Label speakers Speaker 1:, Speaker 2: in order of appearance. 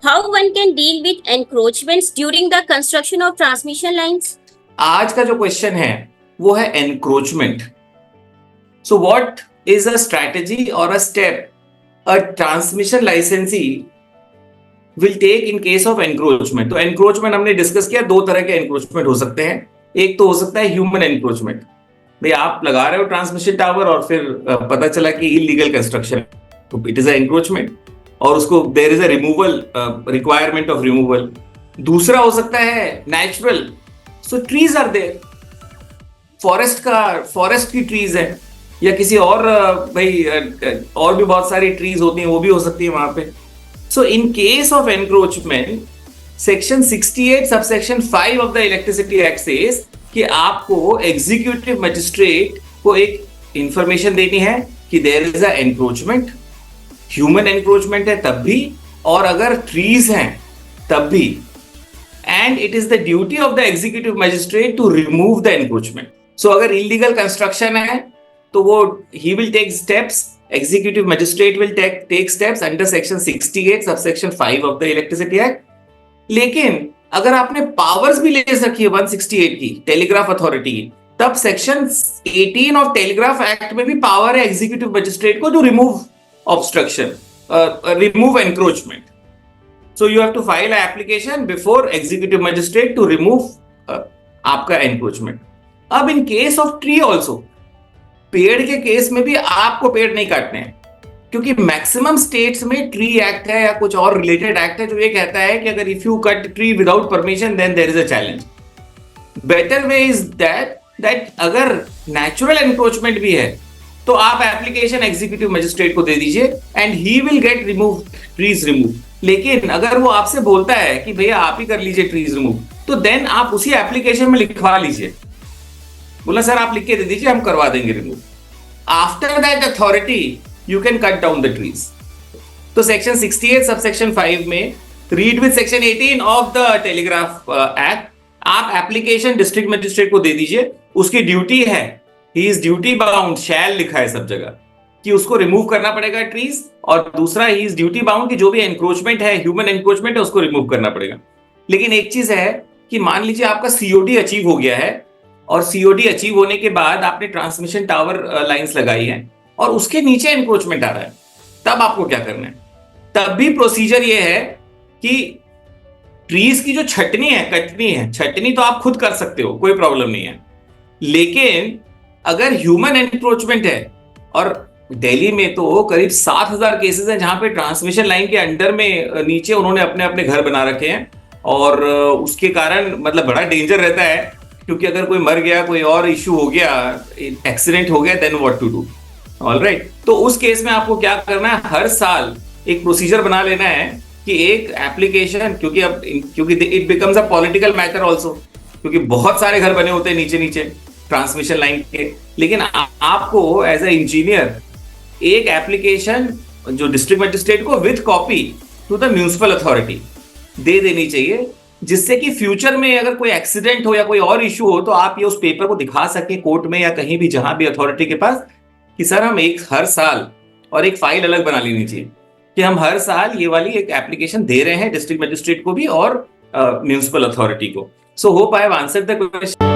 Speaker 1: How one can deal with encroachments during the construction of transmission lines?
Speaker 2: आज का जो question है वो है encroachment. So what is a strategy और a step a transmission licensee will take in case of encroachment. तो encroachment हमने discuss किया, दो तरह के एनक्रोचमेंट हो सकते हैं. एक तो हो सकता है ह्यूमन एनक्रोचमेंट. भाई आप लगा रहे हो ट्रांसमिशन टावर और फिर पता चला कि इलीगल कंस्ट्रक्शन, तो इट इज अ एनक्रोचमेंट और उसको there is a removal, requirement of removal. दूसरा हो सकता है natural. So trees are there, forest की ट्रीज है या किसी और भाई और भी बहुत सारी ट्रीज होती हैं, वो भी हो सकती है वहां पे. So in case of encroachment section 68 subsection 5 of the electricity act says कि आपको एग्जीक्यूटिव मजिस्ट्रेट को एक इंफॉर्मेशन देनी है कि there is a encroachment. Human encroachment है तब भी, और अगर ट्रीज हैं तब भी. And it is the duty of the executive magistrate to remove the encroachment. So अगर इलीगल कंस्ट्रक्शन है तो वो he will take steps, executive magistrate will take steps under section 68 subsection 5 of the electricity act. लेकिन अगर आपने powers भी ले रखी है 168 की टेलीग्राफ अथॉरिटी की, तब सेक्शन 18 ऑफ टेलीग्राफ एक्ट में भी पावर है एग्जीक्यूटिव मजिस्ट्रेट को to remove obstruction, remove encroachment. So you have to file a application before executive magistrate to remove आपका एनक्रोचमेंट. अब in case of tree also, पेड़ के केस में भी आपको पेड़ नहीं काटने हैं, क्योंकि मैक्सिमम स्टेट्स में ट्री एक्ट है या कुछ और रिलेटेड एक्ट है जो ये कहता है कि अगर if you cut tree without permission then there is a challenge. Better way is that अगर नेचुरल एनक्रोचमेंट भी है तो आप एप्लीकेशन एग्जीक्यूटिव मजिस्ट्रेट को दे दीजिए and he will get remove trees remove. लेकिन अगर वो आपसे बोलता है कि भैया आप ही कर लीजिए ट्रीज रिमूव, तो देन आप उसी एप्लीकेशन में लिखवा लीजिए, बोला सर आप लिख के दे दीजिए हम करवा देंगे remove. After that authority you can cut down the trees. तो सेक्शन 68 सबसेक्शन 5 में read with section 18 of the telegraph act, आप एप्लीकेशन डिस्ट्रिक्ट मजिस्ट्रेट को दे दीजिए. उसकी ड्यूटी है, ही इज ड्यूटी बाउंड, शैल लिखा है सब जगह कि उसको रिमूव करना पड़ेगा ट्रीज. और दूसरा ही इज ड्यूटी बाउंड कि जो भी एनक्रोचमेंट है, ह्यूमन एनक्रोचमेंट है, उसको रिमूव करना पड़ेगा. लेकिन एक चीज है कि मान लीजिए आपका सीओडी अचीव हो गया है और सीओडी अचीव होने के बाद आपने ट्रांसमिशन टावर लाइंस लगाई है और उसके नीचे एनक्रोचमेंट आ रहा है, तब आपको क्या करना है? तब भी प्रोसीजर ये है कि ट्रीज की जो छटनी है, कटनी है, छटनी तो आप खुद कर सकते हो, कोई प्रॉब्लम नहीं है. लेकिन अगर ह्यूमन एनक्रोचमेंट है, और दिल्ली में तो करीब 7,000 केसेस हैं जहां पे ट्रांसमिशन लाइन के अंडर में नीचे उन्होंने अपने अपने घर बना रखे हैं, और उसके कारण मतलब बड़ा डेंजर रहता है, क्योंकि अगर कोई मर गया, कोई और इश्यू हो गया, एक्सीडेंट हो गया, then what to do. Alright, तो उस केस में आपको क्या करना है, हर साल एक प्रोसीजर बना लेना है कि एक एप्लीकेशन, क्योंकि it becomes a political matter also, क्योंकि बहुत सारे घर बने होते हैं नीचे नीचे ट्रांसमिशन लाइन के. लेकिन आपको एज ए इंजीनियर एक एप्लीकेशन जो डिस्ट्रिक्ट मजिस्ट्रेट को with copy to the municipal authority दे देनी चाहिए, जिससे कि फ्यूचर में अगर कोई एक्सीडेंट हो या कोई और इश्यू हो तो आप ये उस पेपर को दिखा सकें कोर्ट में या कहीं भी, जहां भी अथॉरिटी के पास, कि सर हम एक हर साल, और एक फाइल अलग बना लेनी चाहिए कि हम हर साल ये वाली एक एप्लीकेशन दे रहे हैं डिस्ट्रिक्ट मजिस्ट्रेट को भी और म्युनिसिपल अथॉरिटी को. So hope I have answered the question.